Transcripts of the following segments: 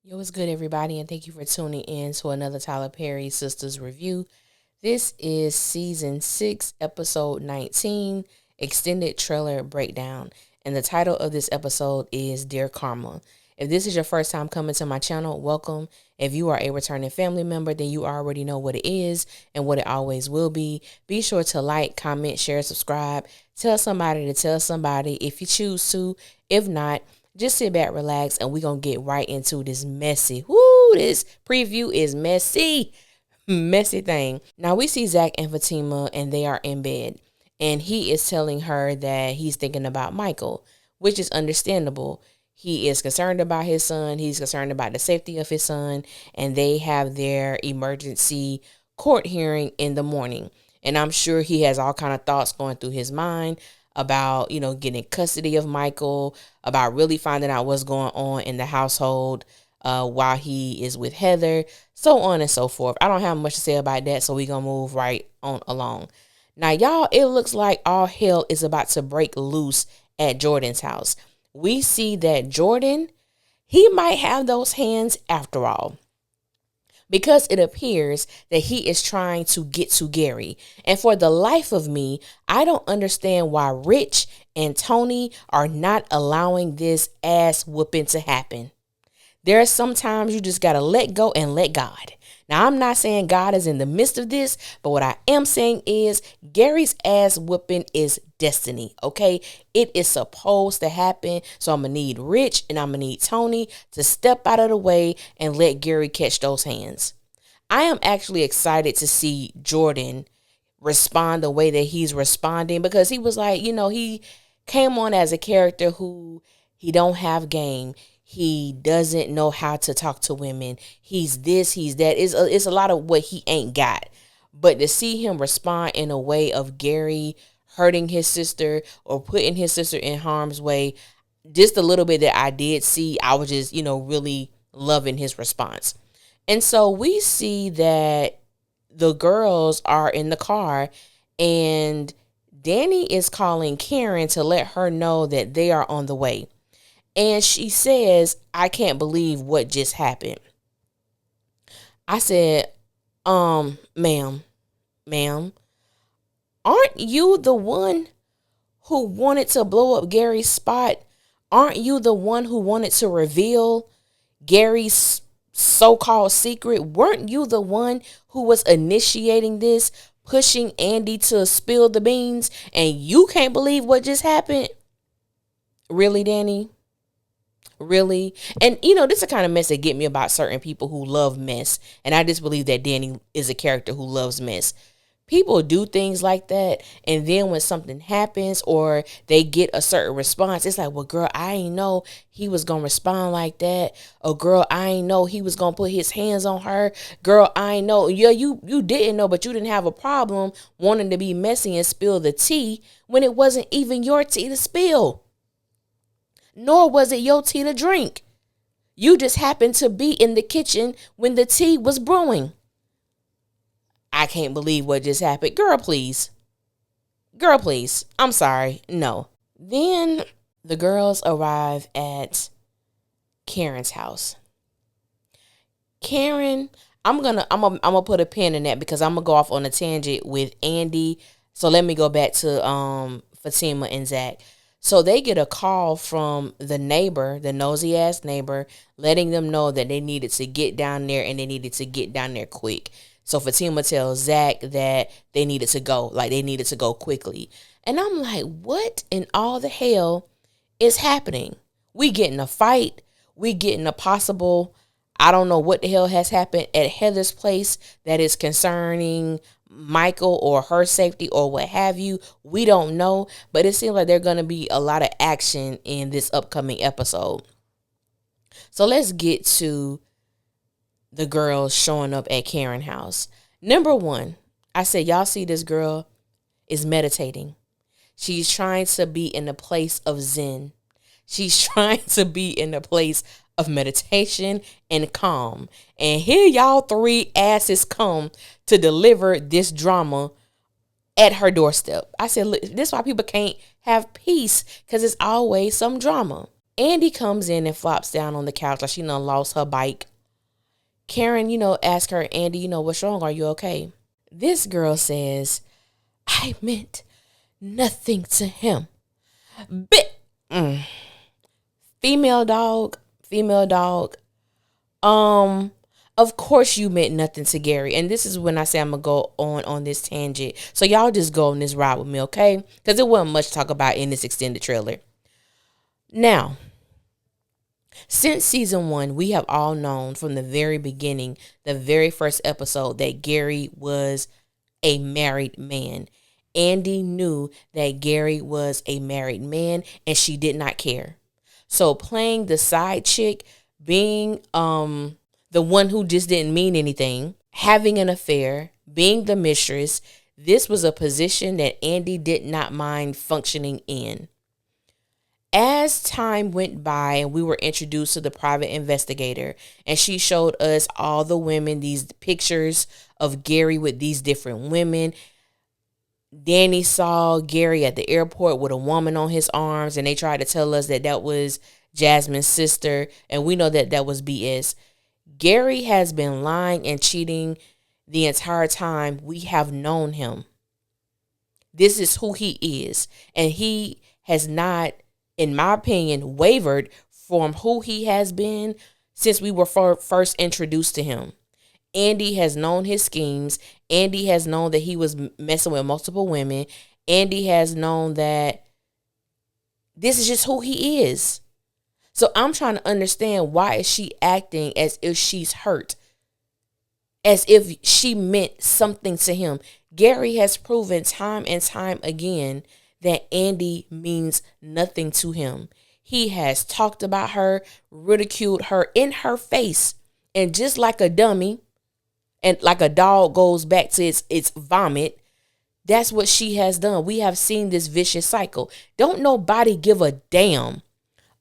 Yo, what's good, everybody, and thank you for tuning in to another Tyler Perry Sisters review. This is season 6, episode 19, extended trailer breakdown. And the title of this episode is Dear Karma. If this is your first time coming to my channel, welcome. If you are a returning family member, then you already know what it is and what it always will be. Be sure to like, comment, share, subscribe. Tell somebody to tell somebody if you choose to. If not, just sit back, relax, and we're going to get right into this this preview is messy thing. Now we see Zach and Fatima and they are in bed and he is telling her that he's thinking about Michael, which is understandable. He is concerned about his son. He's concerned about the safety of his son, and they have their emergency court hearing in the morning. And I'm sure he has all kind of thoughts going through his mind about, getting custody of Michael, about really finding out what's going on in the household while he is with Heather, so on and so forth. I don't have much to say about that, so we're going to move right on along. Now, y'all, it looks like all hell is about to break loose at Jordan's house. We see that Jordan, he might have those hands after all, because it appears that he is trying to get to Gary. And for the life of me, I don't understand why Rich and Tony are not allowing this ass whooping to happen. There are sometimes you just got to let go and let God. Now, I'm not saying God is in the midst of this, but what I am saying is Gary's ass whooping is destiny, okay? It is supposed to happen. So I'm going to need Rich and I'm going to need Tony to step out of the way and let Gary catch those hands. I am actually excited to see Jordan respond the way that he's responding, because he was like, he came on as a character who he don't have game. He doesn't know how to talk to women. He's this, he's that. It's a lot of what he ain't got. But to see him respond in a way of Gary hurting his sister or putting his sister in harm's way, just a little bit that I did see, I was just, really loving his response. And so we see that the girls are in the car and Danny is calling Karen to let her know that they are on the way. And she says, I can't believe what just happened. I said, ma'am, aren't you the one who wanted to blow up Gary's spot? Aren't you the one who wanted to reveal Gary's so-called secret? Weren't you the one who was initiating this, pushing Andy to spill the beans? And you can't believe what just happened? Really, Danny? Really? And this is the kind of mess that get me about certain people who love mess. And I just believe that Danny is a character who loves mess. People do things like that, and then when something happens or they get a certain response, it's like, well, girl, I ain't know he was gonna respond like that. Or girl, I ain't know he was gonna put his hands on her. Girl, I ain't know. Yeah, you didn't know, but you didn't have a problem wanting to be messy and spill the tea when it wasn't even your tea to spill. Nor was it your tea to drink. You just happened to be in the kitchen when the tea was brewing. I can't believe what just happened. Girl, please. I'm sorry. No. Then the girls arrive at Karen's house. Karen, I'm gonna put a pin in that because I'm gonna go off on a tangent with Andy. So let me go back to Fatima and Zach. So they get a call from the neighbor, the nosy ass neighbor, letting them know that they needed to get down there and they needed to get down there quick. So Fatima tells Zach that they needed to go quickly. And I'm like, what in all the hell is happening? We get in a fight. We get in a possible, I don't know what the hell has happened at Heather's place that is concerning Michael or her safety or what have you. We don't know, but it seems like there's going to be a lot of action in this upcoming episode. So let's get to the girls showing up at Karen's house. Number one, I said, y'all see this girl is meditating. She's trying to be in a place of Zen. She's trying to be in a place of meditation and calm. And here y'all three asses come to deliver this drama at her doorstep. I said, look, this is why people can't have peace, because it's always some drama. Andy comes in and flops down on the couch like she done lost her bike. Karen, asks her, Andy, what's wrong? Are you okay? This girl says, I meant nothing to him. Female dog. Of course you meant nothing to Gary. And this is when I say I'm going to go on this tangent. So y'all just go on this ride with me, okay? Because there wasn't much to talk about in this extended trailer. Now, since season 1, we have all known from the very beginning, the very first episode, that Gary was a married man. Andy knew that Gary was a married man and she did not care. So playing the side chick, being the one who just didn't mean anything, having an affair, being the mistress, this was a position that Andy did not mind functioning in. As time went by and we were introduced to the private investigator, and she showed us all the women, these pictures of Gary with these different women. Danny saw Gary at the airport with a woman on his arms, and they tried to tell us that that was Jasmine's sister, and we know that that was BS. Gary has been lying and cheating the entire time we have known him. This is who he is, and he has not, in my opinion, wavered from who he has been since we were first introduced to him. Andy has known his schemes. Andy has known that he was messing with multiple women. Andy has known that this is just who he is. So I'm trying to understand, why is she acting as if she's hurt? As if she meant something to him. Gary has proven time and time again that Andy means nothing to him. He has talked about her, ridiculed her in her face. And just like a dummy, and like a dog goes back to its vomit, that's what she has done. We have seen this vicious cycle. Don't nobody give a damn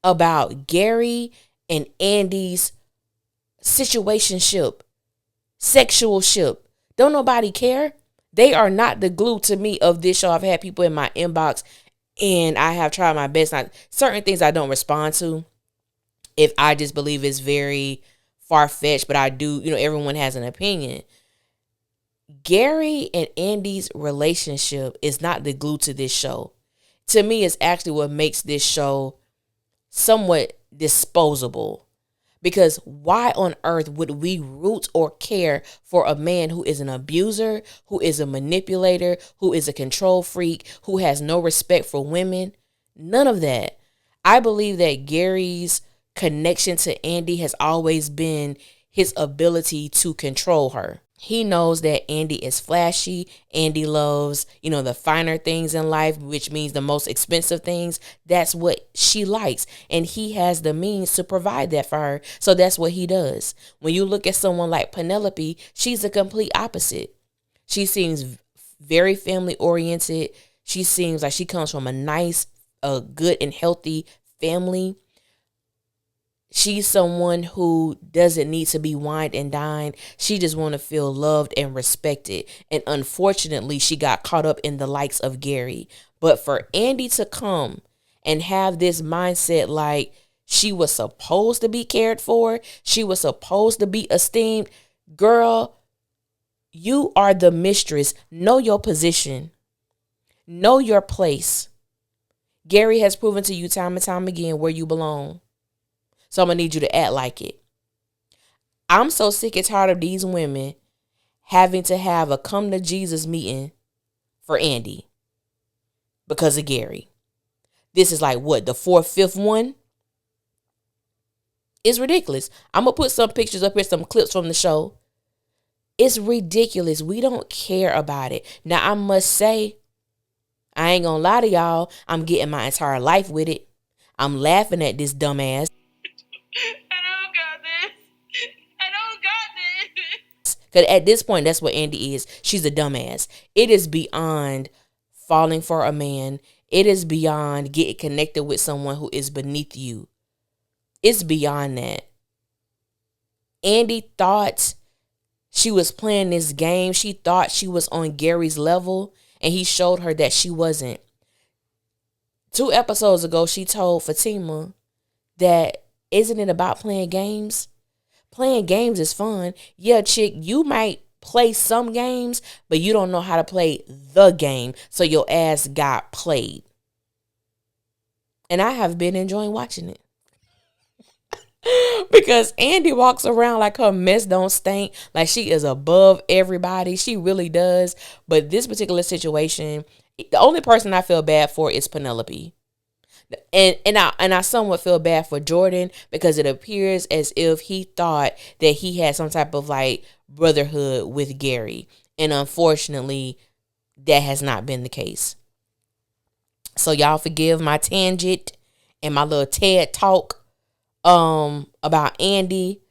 about Gary and Andy's situationship, sexual ship. Don't nobody care. They are not the glue to me of this show. I've had people in my inbox, and I have tried my best. Certain things I don't respond to if I just believe it's very far-fetched, but I do, everyone has an opinion. Gary and Andy's relationship is not the glue to this show. To me, it's actually what makes this show somewhat disposable. Because why on earth would we root or care for a man who is an abuser, who is a manipulator, who is a control freak, who has no respect for women? None of that. I believe that Gary's connection to Andy has always been his ability to control her. He knows that Andy is flashy. Andy loves, the finer things in life, which means the most expensive things. That's what she likes. And he has the means to provide that for her. So that's what he does. When you look at someone like Penelope, she's the complete opposite. She seems very family oriented. She seems like she comes from a nice, good and healthy family. She's someone who doesn't need to be wined and dined. She just want to feel loved and respected. And unfortunately, she got caught up in the likes of Gary. But for Andy to come and have this mindset like she was supposed to be cared for, she was supposed to be esteemed, girl, you are the mistress. Know your position. Know your place. Gary has proven to you time and time again where you belong. So I'm going to need you to act like it. I'm so sick and tired of these women having to have a come to Jesus meeting for Andy because of Gary. This is like what, the 4th, 5th one? It's ridiculous. I'm going to put some pictures up here, some clips from the show. It's ridiculous. We don't care about it. Now, I must say, I ain't going to lie to y'all. I'm getting my entire life with it. I'm laughing at this dumbass. Because at this point, that's what Andy is. She's a dumbass. It is beyond falling for a man. It is beyond getting connected with someone who is beneath you. It's beyond that. Andy thought she was playing this game. She thought she was on Gary's level, and he showed her that she wasn't. 2 episodes ago, she told Fatima that isn't it about playing games? Playing games is fun. Yeah, chick, you might play some games, but you don't know how to play the game. So your ass got played. And I have been enjoying watching it. Because Andy walks around like her mess don't stink, like she is above everybody. She really does. But this particular situation, the only person I feel bad for is Penelope. And I somewhat feel bad for Jordan, because it appears as if he thought that he had some type of like brotherhood with Gary. And unfortunately, that has not been the case. So y'all forgive my tangent and my little TED talk about Andy.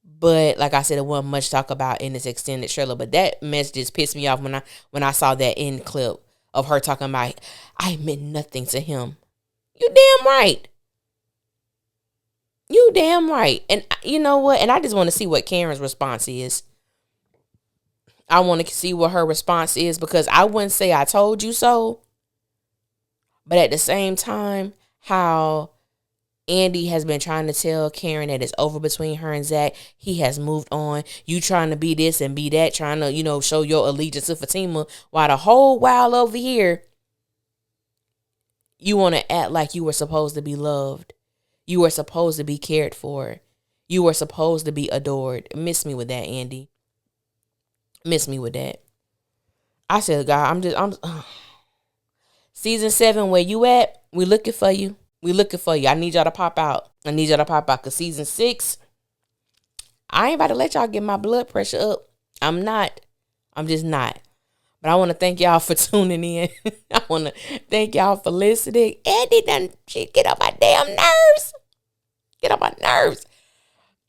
But like I said, it wasn't much talk about in this extended trailer. But that mess just pissed me off when I saw that end clip of her talking about, I meant nothing to him. You damn right. You damn right. And you know what? And I just want to see what Karen's response is. I want to see what her response is, because I wouldn't say I told you so. But at the same time, how Andy has been trying to tell Karen that it's over between her and Zach. He has moved on. You trying to be this and be that, trying to, show your allegiance to Fatima, while the whole while over here, you want to act like you were supposed to be loved. You were supposed to be cared for. You were supposed to be adored. Miss me with that, Andy. Miss me with that. I said, God, season 7, where you at? We looking for you. We looking for you. I need y'all to pop out. Because season 6, I ain't about to let y'all get my blood pressure up. I'm not. I'm just not. But I want to thank y'all for tuning in. I want to thank y'all for listening. Andy done shit get on my damn nerves. Get on my nerves.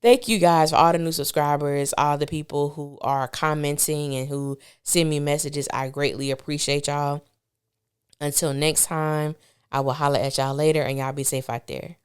Thank you guys for all the new subscribers, all the people who are commenting and who send me messages. I greatly appreciate y'all. Until next time, I will holler at y'all later, and y'all be safe out there.